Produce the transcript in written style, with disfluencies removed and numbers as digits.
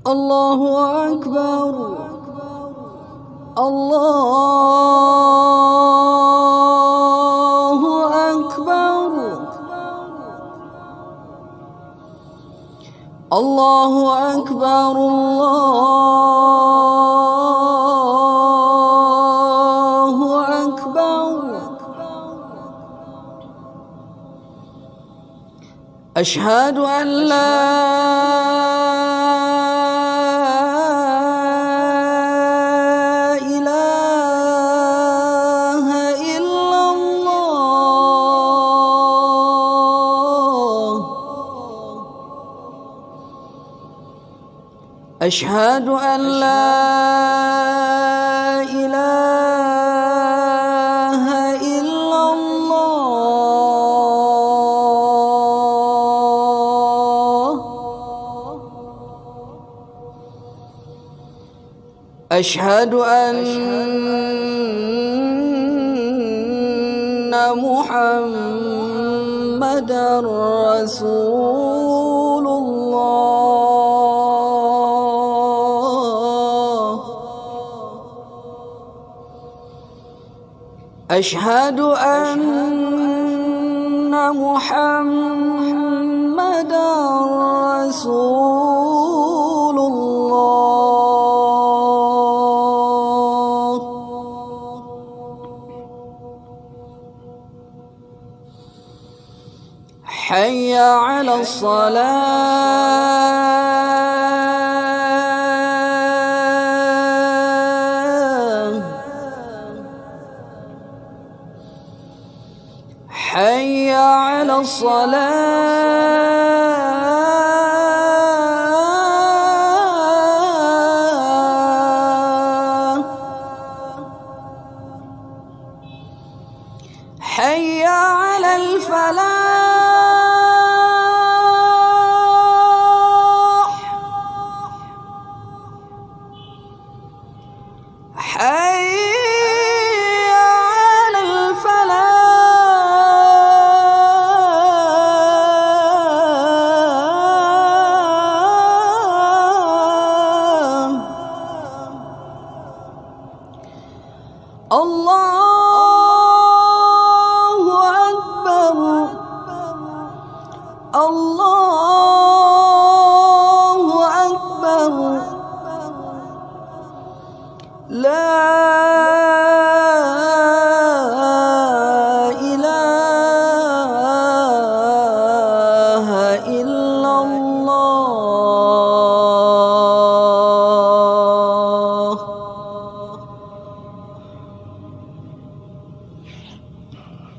الله أكبر الله أكبر الله أكبر الله أكبر أشهد أن لا إله إلا الله أشهد أن لا إله إلا الله أشهد أن محمدًا رسول الله أشهد أن محمدًا رسول الله حي على الصلاة حي على الصلاة حي على الفلاح